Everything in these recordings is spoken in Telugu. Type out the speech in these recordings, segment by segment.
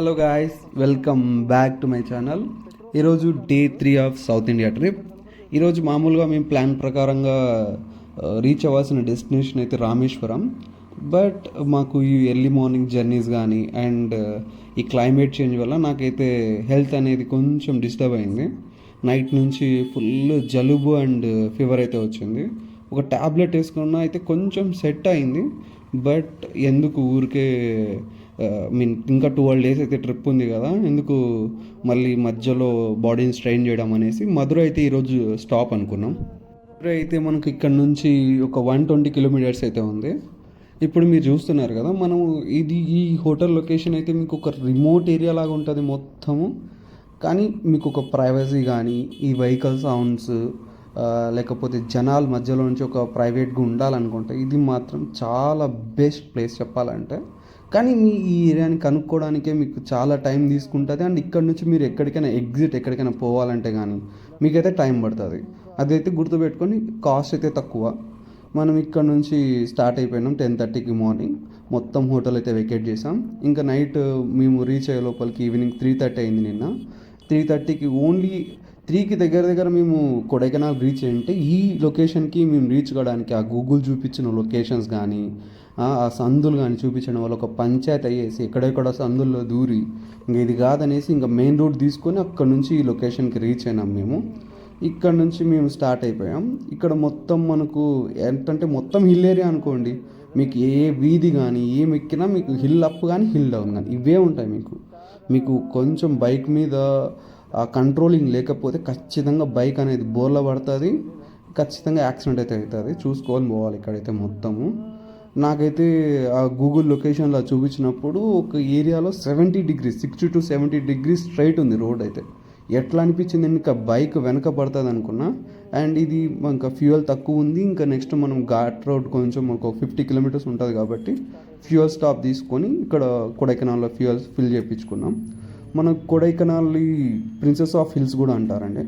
Hello guys, welcome back to my channel. ఈరోజు day 3 of South India trip. ఈరోజు మామూలుగా మేము ప్లాన్ ప్రకారంగా రీచ్ అవ్వాల్సిన డెస్టినేషన్ అయితే రామేశ్వరం. బట్ మాకు ఈ ఎర్లీ మార్నింగ్ జర్నీస్ కానీ అండ్ ఈ క్లైమేట్ చేంజ్ వల్ల నాకైతే హెల్త్ అనేది కొంచెం డిస్టర్బ్ అయింది. నైట్ నుంచి ఫుల్ జలుబు అండ్ ఫీవర్ అయితే వచ్చింది. ఒక ట్యాబ్లెట్ వేసుకున్నా అయితే కొంచెం సెట్ అయింది. బట్ ఎందుకు ఊరికే మీన్ ఇంకా 12 days అయితే ట్రిప్ ఉంది కదా, ఎందుకు మళ్ళీ మధ్యలో బాడీని స్ట్రెయిన్ చేయడం అనేసి మధురై అయితే ఈరోజు స్టాప్ అనుకున్నాం. మధురై అయితే మనకు ఇక్కడ నుంచి ఒక 120 kilometers అయితే ఉంది. ఇప్పుడు మీరు చూస్తున్నారు కదా, మనం ఈ హోటల్ లొకేషన్ అయితే మీకు ఒక రిమోట్ ఏరియా లాగా ఉంటుంది మొత్తము. కానీ మీకు ఒక ప్రైవసీ కానీ ఈ వెహికల్ సౌండ్స్ లేకపోతే జనాల మధ్యలో నుంచి ఒక ప్రైవేట్గా ఉండాలనుకుంటే ఇది మాత్రం చాలా బెస్ట్ ప్లేస్ చెప్పాలంటే. కానీ మీ ఈ ఏరియాని కనుక్కోవడానికే మీకు చాలా టైం తీసుకుంటుంది. అండ్ ఇక్కడ నుంచి మీరు ఎక్కడికైనా పోవాలంటే కానీ మీకైతే టైం పడుతుంది. అదైతే గుర్తుపెట్టుకొని కాస్ట్ అయితే తక్కువ. మనం ఇక్కడ నుంచి స్టార్ట్ అయిపోయినాం 10:30కి మార్నింగ్. మొత్తం హోటల్ అయితే వెకేట్ చేసాం. ఇంకా నైట్ మేము రీచ్ అయ్యే లోపలికి ఈవినింగ్ 3:30 అయింది. నిన్న 3:30కి ఓన్లీ 3కి దగ్గర మేము కొడైకెనాల్ రీచ్ అయ్యింటే ఈ లొకేషన్కి మేము రీచ్ కావడానికి ఆ గూగుల్ చూపించిన లొకేషన్స్ కానీ ఆ సందులు కానీ చూపించడం వల్ల ఒక పంచాయతీ అయ్యేసి ఎక్కడెక్కడ సందుల్లో దూరి ఇంక ఇది కాదనేసి ఇంకా మెయిన్ రోడ్ తీసుకొని అక్కడ నుంచి ఈ లొకేషన్కి రీచ్ అయినాం మేము. ఇక్కడ నుంచి మేము స్టార్ట్ అయిపోయాం. ఇక్కడ మొత్తం మనకు ఏంటంటే మొత్తం హిల్ ఏరియా అనుకోండి. మీకు ఏ వీధి కానీ ఏం ఎక్కినా మీకు హిల్ అప్ కానీ హిల్ డౌన్ కానీ ఇవే ఉంటాయి. మీకు కొంచెం బైక్ మీద ఆ కంట్రోలింగ్ లేకపోతే ఖచ్చితంగా బైక్ అనేది బోర్ల పడుతుంది, ఖచ్చితంగా యాక్సిడెంట్ అయితే అవుతుంది. చూసుకొని పోవాలి ఇక్కడైతే మొత్తము. నాకైతే ఆ గూగుల్ లొకేషన్లో చూపించినప్పుడు ఒక ఏరియాలో 60 degrees 60 to 70 degrees స్ట్రైట్ ఉంది రోడ్. అయితే ఎట్లా అనిపించింది, ఇంకా బైక్ వెనక పడుతుంది అనుకున్నా. అండ్ ఇది ఇంకా ఫ్యూయల్ తక్కువ ఉంది. ఇంకా నెక్స్ట్ మనం ఘాట్ రోడ్ కొంచెం ఒక 50 kilometers ఉంటుంది కాబట్టి ఫ్యూయల్ స్టాప్ తీసుకొని ఇక్కడ కొడైకెనాల్లో ఫ్యూయల్ ఫిల్ చేయించుకున్నాం. మన కొడైకెనాల్ ప్రిన్సెస్ ఆఫ్ హిల్స్ కూడా అంటారండి.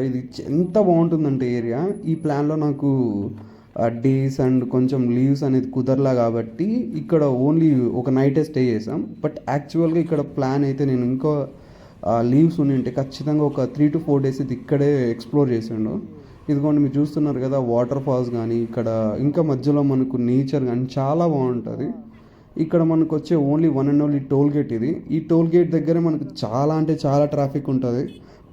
ఇది ఎంత బాగుంటుందంటే ఏరియా. ఈ ప్లాన్లో నాకు డేస్ అండ్ కొంచెం లీవ్స్ అనేది కుదరలా కాబట్టి ఇక్కడ ఓన్లీ ఒక నైటే స్టే చేసాం. బట్ యాక్చువల్గా ఇక్కడ ప్లాన్ అయితే నేను ఇంకో లీవ్స్ ఉంటే ఖచ్చితంగా ఒక 3 to 4 days ఇది ఇక్కడే ఎక్స్ప్లోర్ చేసిండు. ఇదిగోండి మీరు చూస్తున్నారు కదా, వాటర్ ఫాల్స్ కానీ ఇక్కడ ఇంకా మధ్యలో మనకు నేచర్ కానీ చాలా బాగుంటుంది. ఇక్కడ మనకు వచ్చే only one and only told gate ఇది. ఈ టోల్ గేట్ దగ్గరే మనకు చాలా అంటే చాలా ట్రాఫిక్ ఉంటుంది.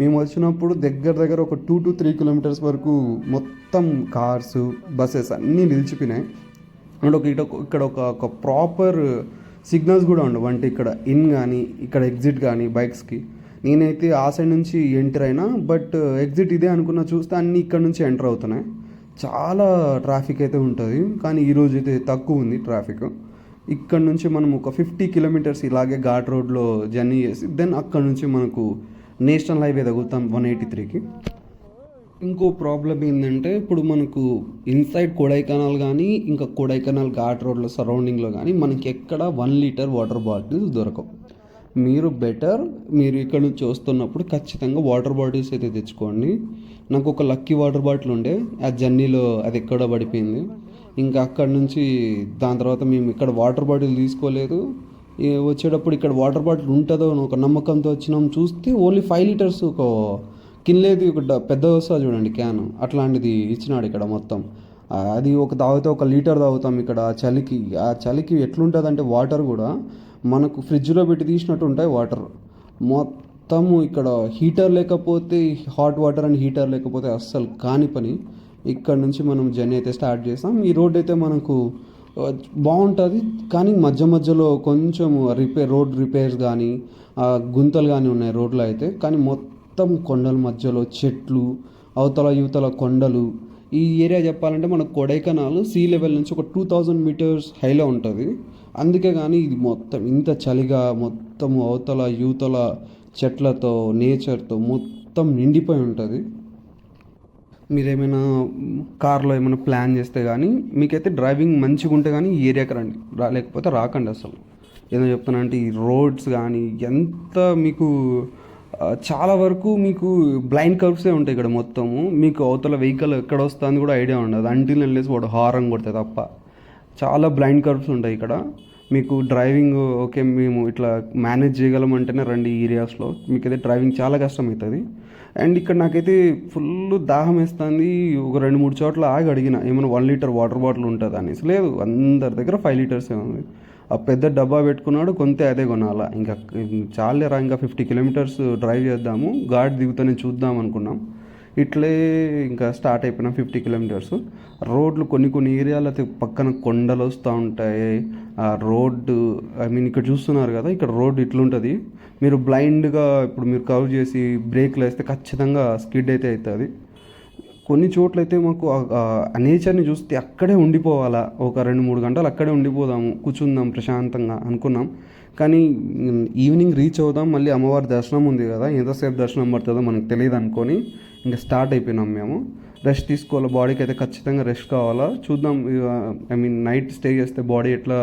మేము వచ్చినప్పుడు దగ్గర ఒక 2 to 3 kilometers వరకు మొత్తం కార్స్ బస్సెస్ అన్నీ నిలిచిపోయినాయి. అండ్ ఇక్కడ ఒక ప్రాపర్ సిగ్నల్స్ కూడా ఉండవు. అంటే ఇక్కడ ఇన్ కానీ ఇక్కడ ఎగ్జిట్ కానీ బైక్స్కి. నేనైతే ఆ సైడ్ నుంచి ఎంటర్ అయినా, బట్ ఎగ్జిట్ ఇదే అనుకున్నా, చూస్తే అన్నీ ఇక్కడ నుంచి ఎంటర్ అవుతున్నాయి. చాలా ట్రాఫిక్ అయితే ఉంటుంది. కానీ ఈరోజు అయితే తక్కువ ఉంది ట్రాఫిక్. ఇక్కడ నుంచి మనం ఒక 50 kilometers ఇలాగే ఘాట్ రోడ్లో జర్నీ చేసి దెన్ అక్కడ నుంచి మనకు నేషనల్ హైవే తగులుతాం 183కి. ఇంకో ప్రాబ్లం ఏంటంటే ఇప్పుడు మనకు ఇన్సైడ్ కొడైకెనాల్ కానీ ఇంకా కొడైకెనాల్ ఘాట్ రోడ్లో సరౌండింగ్లో కానీ మనకి ఎక్కడ 1 liter వాటర్ బాటిల్స్ దొరకవు. మీరు ఇక్కడ నుంచి వస్తున్నప్పుడు ఖచ్చితంగా వాటర్ బాటిల్స్ అయితే తెచ్చుకోండి. నాకు ఒక లక్కీ వాటర్ బాటిల్ ఉండే, ఆ జర్నీలో అది ఎక్కడో పడిపోయింది. ఇంకా అక్కడ నుంచి దాని తర్వాత మేము ఇక్కడ వాటర్ బాటిల్ తీసుకోలేదు. వచ్చేటప్పుడు ఇక్కడ వాటర్ బాటిల్ ఉంటుందో అని ఒక నమ్మకంతో వచ్చినాం. చూస్తే ఓన్లీ 5 liters ఒక కిన్లేదు, ఒక పెద్ద వస్తుంది చూడండి క్యాన్, అట్లాంటిది ఇచ్చినాడు ఇక్కడ మొత్తం. అది ఒక తాగితే 1 liter తాగుతాం ఇక్కడ. ఆ చలికి ఎట్లుంటుంది అంటే వాటర్ కూడా మనకు ఫ్రిడ్జ్లో పెట్టి తీసినట్టు ఉంటాయి వాటర్ మొత్తము. ఇక్కడ హీటర్ లేకపోతే హాట్ వాటర్ అండ్ హీటర్ లేకపోతే అస్సలు కాని పని. ఇక్కడ నుంచి మనం జర్నీ అయితే స్టార్ట్ చేస్తాం. ఈ రోడ్ అయితే మనకు బాగుంటుంది, కానీ మధ్యలో కొంచెం రోడ్ రిపేర్స్ కానీ గుంతలు కానీ ఉన్నాయి రోడ్లో అయితే. కానీ మొత్తం కొండల మధ్యలో చెట్లు, యువతల కొండలు. ఈ ఏరియా చెప్పాలంటే మన కొడైకెనాల్ సీ లెవెల్ నుంచి ఒక 2000 meters హైలో ఉంటుంది. అందుకే కానీ ఇది మొత్తం ఇంత చలిగా మొత్తం యువతల చెట్లతో నేచర్తో మొత్తం నిండిపోయి ఉంటుంది. మీరేమైనా కార్లో ఏమైనా ప్లాన్ చేస్తే కానీ మీకైతే డ్రైవింగ్ మంచిగా ఉంటే కానీ ఈ ఏరియాకి రండి, లేకపోతే రాకండి అసలు. ఏదో చెప్తున్నా అంటే ఈ రోడ్స్ కానీ ఎంత మీకు చాలా వరకు మీకు బ్లైండ్ కర్వ్సే ఉంటాయి ఇక్కడ మొత్తము. మీకు అవతల వెహికల్ ఎక్కడ వస్తుందని కూడా ఐడియా ఉండదు అంటిల్ అన్లెస్ వాడు హారన్ కొడితే తప్ప. చాలా బ్లైండ్ కర్వ్స్ ఉంటాయి ఇక్కడ. మీకు డ్రైవింగ్ ఓకే మేము ఇట్లా మేనేజ్ చేయగలమంటేనే రండి ఈ ఏరియాస్లో, మీకైతే డ్రైవింగ్ చాలా కష్టమవుతుంది. అండ్ ఇక్కడ నాకైతే ఫుల్ దాహం వేస్తుంది. ఒక 2-3 చోట్ల ఆగి అడిగిన ఏమైనా 1 లీటర్ వాటర్ బాటిల్ ఉంటుంది అనేసి. లేదు, అందరి దగ్గర 5 లీటర్సే ఉంది. ఆ పెద్ద డబ్బా పెట్టుకున్నాడు, కొంతే అదే కొనాలా. ఇంకా చాలేరా, ఇంకా 50 కిలోమీటర్స్ డ్రైవ్ చేద్దాము, ఘాట్ దిగుతానే చూద్దాం అనుకున్నాం. ఇట్లే ఇంకా స్టార్ట్ అయిపోయినాం 50 కిలోమీటర్స్. రోడ్లు కొన్ని ఏరియాలో అయితే పక్కన కొండలు వస్తూ ఉంటాయి. ఆ రోడ్డు ఇక్కడ చూస్తున్నారు కదా, ఇక్కడ రోడ్డు ఇట్లుంటుంది. మీరు బ్లైండ్గా ఇప్పుడు మీరు కవర్ చేసి బ్రేక్లు వేస్తే ఖచ్చితంగా స్కిడ్ అయితే అవుతుంది. కొన్ని చోట్ల అయితే మాకు ఆ నేచర్ని చూస్తే అక్కడే ఉండిపోవాలా, ఒక 2-3 గంటలు అక్కడే ఉండిపోదాము, కూర్చుందాం ప్రశాంతంగా అనుకున్నాం. కానీ ఈవినింగ్ రీచ్ అవుదాం, మళ్ళీ అమ్మవారి దర్శనం ఉంది కదా, ఎంతసేపు దర్శనం పడుతుందో మనకు తెలియదు అనుకొని ఇంకా స్టార్ట్ అయిపోయినాం మేము. రెస్ట్ తీసుకోవాలి, బాడీకి అయితే ఖచ్చితంగా రెస్ట్ కావాలా. చూద్దాం, నైట్ స్టే చేస్తే బాడీ ఎట్లా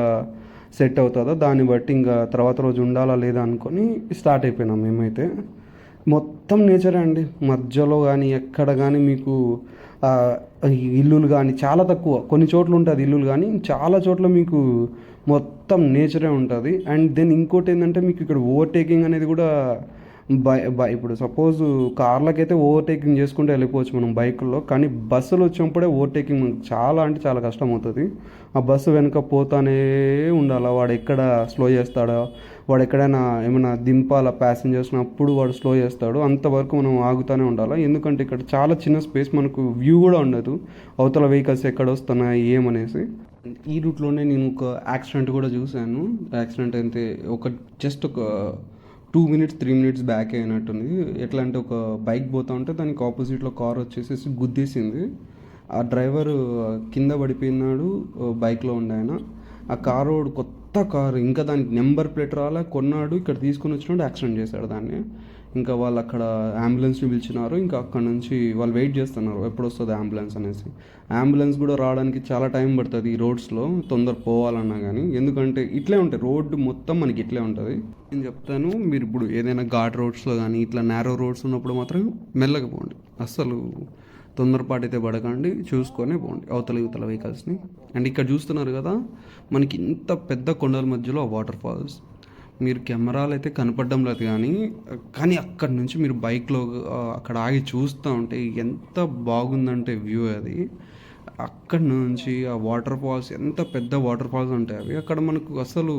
సెట్ అవుతుందో దాన్ని బట్టి ఇంకా తర్వాత రోజు ఉండాలా లేదా అనుకొని స్టార్ట్ అయిపోయినాం మేమైతే. మొత్తం నేచరే అండి, మధ్యలో కానీ ఎక్కడ కానీ మీకు ఇల్లులు కానీ చాలా తక్కువ. కొన్ని చోట్ల ఉంటుంది ఇల్లులు, కానీ చాలా చోట్ల మీకు మొత్తం నేచరే ఉంటుంది. అండ్ దెన్ ఇంకోటి ఏంటంటే మీకు ఇక్కడ ఓవర్టేకింగ్ అనేది కూడా ఇప్పుడు సపోజ్ కార్లకైతే ఓవర్టేకింగ్ చేసుకుంటూ వెళ్ళిపోవచ్చు మనం బైకుల్లో, కానీ బస్సులు వచ్చినప్పుడే ఓవర్టేకింగ్ మనకు చాలా అంటే చాలా కష్టం అవుతుంది. ఆ బస్సు వెనుక పోతానే ఉండాలి, వాడు ఎక్కడ స్లో చేస్తాడో, వాడు ఎక్కడైనా ఏమైనా దింపాల ప్యాసింజర్స్ని అప్పుడు వాడు స్లో చేస్తాడు, అంతవరకు మనం ఆగుతూనే ఉండాలి. ఎందుకంటే ఇక్కడ చాలా చిన్న స్పేస్, మనకు వ్యూ కూడా ఉండదు అవతల వెహికల్స్ ఎక్కడ వస్తున్నాయి ఏమనేసి. ఈ రూట్లోనే నేను ఒక యాక్సిడెంట్ కూడా చూశాను. యాక్సిడెంట్ అయితే జస్ట్ ఒక 2 మినిట్స్ 3 మినిట్స్ బ్యాక్ అయినట్టుంది. ఎట్లా అంటే ఒక బైక్ పోతా ఉంటే దానికి ఆపోజిట్లో కార్ వచ్చేసేసి గుద్దేసింది. ఆ డ్రైవర్ కింద పడిపోయినాడు, బైక్లో ఉండే ఆయన. ఆ కారు కొత్త కారు, ఇంకా దానికి నెంబర్ ప్లేట్ రాలే, కొన్నాడు, ఇక్కడ తీసుకుని వచ్చినాడు, యాక్సిడెంట్ చేశాడు దాన్ని. ఇంకా వాళ్ళు అక్కడ అంబులెన్స్ని పిలిచినారు. ఇంకా అక్కడ నుంచి వాళ్ళు వెయిట్ చేస్తున్నారు ఎప్పుడు వస్తుంది అంబులెన్స్ అనేసి. అంబులెన్స్ కూడా రావడానికి చాలా టైం పడుతుంది ఈ రోడ్స్లో, తొందర పోవాలన్నా కానీ. ఎందుకంటే ఇట్లే ఉంటాయి, రోడ్డు మొత్తం మనకి ఇట్లే ఉంటుంది. నేను చెప్తాను, మీరు ఇప్పుడు ఏదైనా ఘాట్ రోడ్స్లో కానీ ఇట్లా నేరో రోడ్స్ ఉన్నప్పుడు మాత్రం మెల్లగా పోండి, అస్సలు తొందరపాటు అయితే పడకండి, చూసుకొని పోండి అవతల వెహికల్స్ని. అండ్ ఇక్కడ చూస్తున్నారు కదా, మనకి ఇంత పెద్ద కొండల మధ్యలో వాటర్ ఫాల్స్. మీరు కెమెరాలు అయితే కనపడడం లేదు, కానీ అక్కడి నుంచి మీరు బైక్లో అక్కడ ఆగి చూస్తూ ఉంటే ఎంత బాగుందంటే వ్యూ అది. అక్కడి నుంచి ఆ వాటర్ ఫాల్స్, ఎంత పెద్ద వాటర్ ఫాల్స్ ఉంటాయి అవి. అక్కడ మనకు అసలు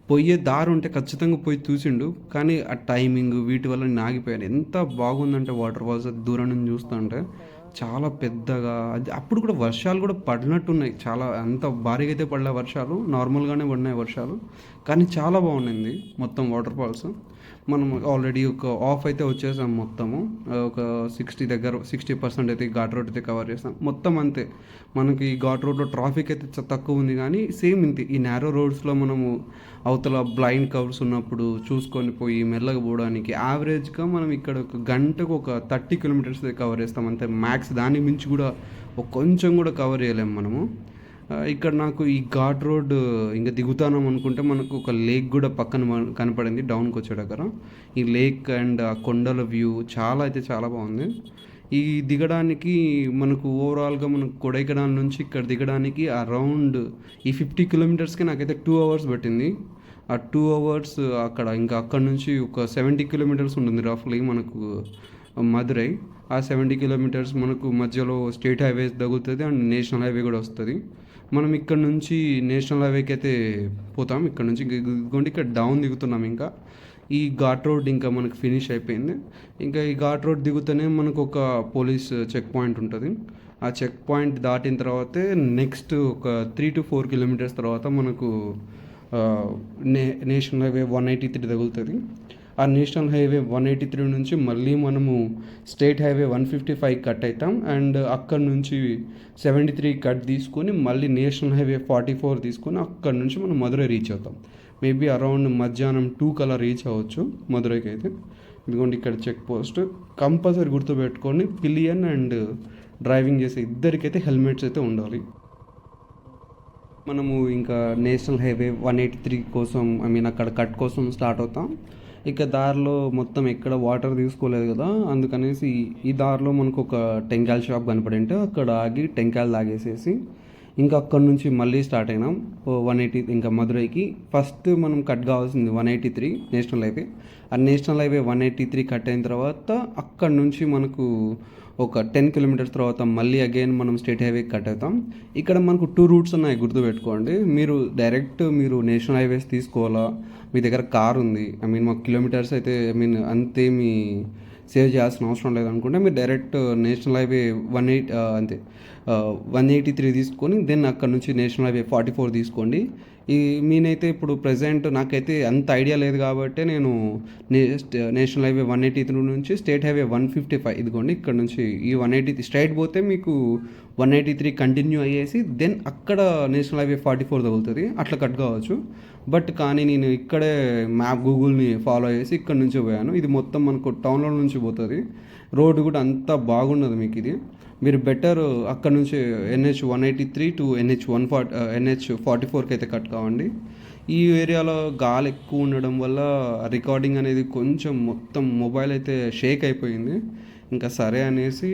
పోయే దారి ఉంటే ఖచ్చితంగా పోయి చూసిండు, కానీ ఆ టైమింగ్ వీటి వల్ల నేను ఆగిపోయాను. ఎంత బాగుందంటే వాటర్ ఫాల్స్ దూరం నుంచి చూస్తుంటే చాలా పెద్దగా. అది అప్పుడు కూడా వర్షాలు కూడా పడినట్టున్నాయి, చాలా అంత భారీగా అయితే పడలే వర్షాలు, నార్మల్గానే పడినాయి వర్షాలు, కానీ చాలా బాగుండింది మొత్తం వాటర్ ఫాల్స్. మనం ఆల్రెడీ ఒక ఆఫ్ అయితే వచ్చేసాం మొత్తము, ఒక 60% అయితే ఘాట్ రోడ్ అయితే కవర్ చేస్తాం మొత్తం. అంతే, మనకి ఈ ఘాట్ రోడ్లో ట్రాఫిక్ అయితే తక్కువ ఉంది, కానీ సేమ్ ఇంతే ఈ నేరో రోడ్స్లో మనము అవతల బ్లైండ్ కవర్స్ ఉన్నప్పుడు చూసుకొని పోయి మెల్లగా పోవడానికి యావరేజ్గా మనం ఇక్కడ ఒక గంటకు ఒక 30 కిలోమీటర్స్ కవర్ చేస్తాం అంతే మ్యాక్స్. దానికి మించి కూడా కొంచెం కూడా కవర్ చేయలేము మనము. ఇక్కడ నాకు ఈ ఘాట్ రోడ్ ఇంకా దిగుతానం అనుకుంటే మనకు ఒక లేక్ కూడా పక్కన కనపడింది డౌన్కి వచ్చే దగ్గర. ఈ లేక్ అండ్ ఆ కొండల వ్యూ చాలా అయితే చాలా బాగుంది. ఈ దిగడానికి మనకు ఓవరాల్గా మనకు కొడైకెనాల్ నుంచి ఇక్కడ దిగడానికి అరౌండ్ ఈ 50 కిలోమీటర్స్కి నాకైతే 2 అవర్స్ పట్టింది. ఆ 2 అవర్స్ అక్కడ నుంచి ఒక 70 కిలోమీటర్స్ ఉంటుంది రఫ్లీ మనకు మదురై. ఆ 70 కిలోమీటర్స్ మనకు మధ్యలో స్టేట్ హైవేస్ తగులుతుంది అండ్ నేషనల్ హైవే కూడా వస్తుంది. మనం ఇక్కడ నుంచి నేషనల్ హైవేకి అయితే పోతాం. ఇక్కడ నుంచి ఇక్కడ డౌన్ దిగుతున్నాం. ఇంకా ఈ ఘాట్ రోడ్ ఇంకా మనకు ఫినిష్ అయిపోయింది. ఇంకా ఈ ఘాట్ రోడ్ దిగుతూనే మనకు ఒక పోలీస్ చెక్ పాయింట్ ఉంటుంది. ఆ చెక్ పాయింట్ దాటిన తర్వాతే నెక్స్ట్ ఒక 3 to 4 కిలోమీటర్స్ తర్వాత మనకు నేషనల్ హైవే 183 తగులుతుంది. ఆ నేషనల్ హైవే 183 నుంచి మళ్ళీ మనము స్టేట్ హైవే 155 కట్ అవుతాం. అండ్ అక్కడ నుంచి 73 కట్ తీసుకొని మళ్ళీ నేషనల్ హైవే 44 తీసుకొని అక్కడ నుంచి మనం మధురై రీచ్ అవుతాం. మేబీ అరౌండ్ మధ్యాహ్నం 2 కల్లా రీచ్ అవ్వచ్చు మధురైకి అయితే. ఇదిగోండి ఇక్కడ చెక్ పోస్ట్. కంపల్సరీ గుర్తుపెట్టుకొని పిలియన్ అండ్ డ్రైవింగ్ చేసే ఇద్దరికైతే హెల్మెట్స్ అయితే ఉండాలి. మనము ఇంకా నేషనల్ హైవే 183 కోసం అక్కడ కట్ కోసం స్టార్ట్ అవుతాం. ఇక దారిలో మొత్తం ఎక్కడ వాటర్ తీసుకోలేదు కదా, అందుకనేసి ఈ దారిలో మనకు ఒక టెంకాయల షాప్ కనపడింటే అక్కడ ఆగి టెంకాయలు తాగేసేసి ఇంకా అక్కడ నుంచి మళ్ళీ స్టార్ట్ అయినాం 180 ఇంకా మధురైకి. ఫస్ట్ మనం కట్ కావాల్సింది 183 నేషనల్ హైవే. ఆ నేషనల్ హైవే 183 కట్ అయిన తర్వాత అక్కడ నుంచి మనకు ఒక 10 కిలోమీటర్స్ తర్వాత మళ్ళీ అగైన్ మనం స్టేట్ హైవే కట్ అవుతాం. ఇక్కడ మనకు 2 రూట్స్ ఉన్నాయి, గుర్తుపెట్టుకోండి. మీరు డైరెక్ట్ నేషనల్ హైవేస్ తీసుకోవాలా, మీ దగ్గర కార్ ఉంది, మాకు కిలోమీటర్స్ అయితే అంతేమి సేవ్ చేయాల్సిన అవసరం లేదనుకుంటే మీరు డైరెక్ట్ నేషనల్ హైవే 183 తీసుకొని దెన్ అక్కడ నుంచి నేషనల్ హైవే 44 తీసుకోండి. నేనైతే ఇప్పుడు ప్రజెంట్ నాకైతే అంత ఐడియా లేదు కాబట్టి నేను నేషనల్ హైవే 183 నుంచి స్టేట్ హైవే 155 ఇదిగోండి. ఇక్కడ నుంచి ఈ 180 స్ట్రైట్ పోతే మీకు 183 కంటిన్యూ అయ్యేసి దెన్ అక్కడ నేషనల్ హైవే 44 తగులుతుంది, అట్లా కట్ కావచ్చు. కానీ నేను ఇక్కడే గూగుల్ని ఫాలో చేసి ఇక్కడ నుంచి పోయాను. ఇది మొత్తం మనకు టౌన్లో నుంచి పోతుంది, రోడ్డు కూడా అంత బాగున్నది. మీకు ఇది మీరు బెటర్ అక్కడ నుంచి NH 183 టు NH 44కి అయితే కట్ కావండి. ఈ ఏరియాలో గాలి ఎక్కువ ఉండడం వల్ల రికార్డింగ్ అనేది కొంచెం మొత్తం మొబైల్ అయితే షేక్ అయిపోయింది. ఇంకా సరే అనేసి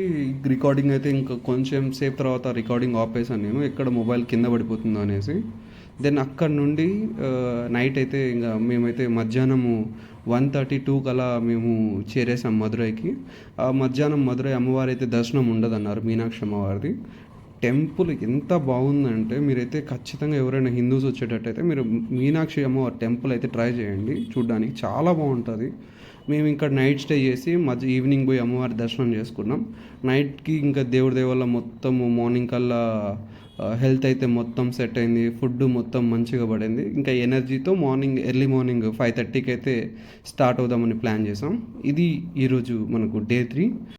రికార్డింగ్ అయితే ఇంకా కొంచెం సేపు తర్వాత రికార్డింగ్ ఆపేసాను నేను, ఎక్కడ మొబైల్ కింద పడిపోతుందో అనేసి. దెన్ అక్కడ నుండి నైట్ అయితే ఇంకా మేమైతే మధ్యాహ్నము 1:32 కలా మేము చేరేసాం మధురైకి. ఆ మధ్యాహ్నం మధురై అమ్మవారి అయితే దర్శనం ఉండదన్నారు, మీనాక్షి అమ్మవారిది. టెంపుల్ ఎంత బాగుందంటే మీరైతే ఖచ్చితంగా ఎవరైనా హిందూస్ వచ్చేటట్టయితే మీరు మీనాక్షి అమ్మవారి టెంపుల్ అయితే ట్రై చేయండి, చూడడానికి చాలా బాగుంటుంది. మేము ఇక్కడ నైట్ స్టే చేసి ఈవినింగ్ పోయి అమ్మవారి దర్శనం చేసుకున్నాం. నైట్కి ఇంకా దేవుడి దేవల్ల మొత్తము మార్నింగ్ కల్లా హెల్త్ అయితే మొత్తం సెట్ అయింది, ఫుడ్ మొత్తం మంచిగా పడింది. ఇంకా ఎనర్జీతో ఎర్లీ మార్నింగ్ 5:30కి అయితే స్టార్ట్ అవుదామని ప్లాన్ చేసాం. ఇది ఈరోజు మనకు డే 3.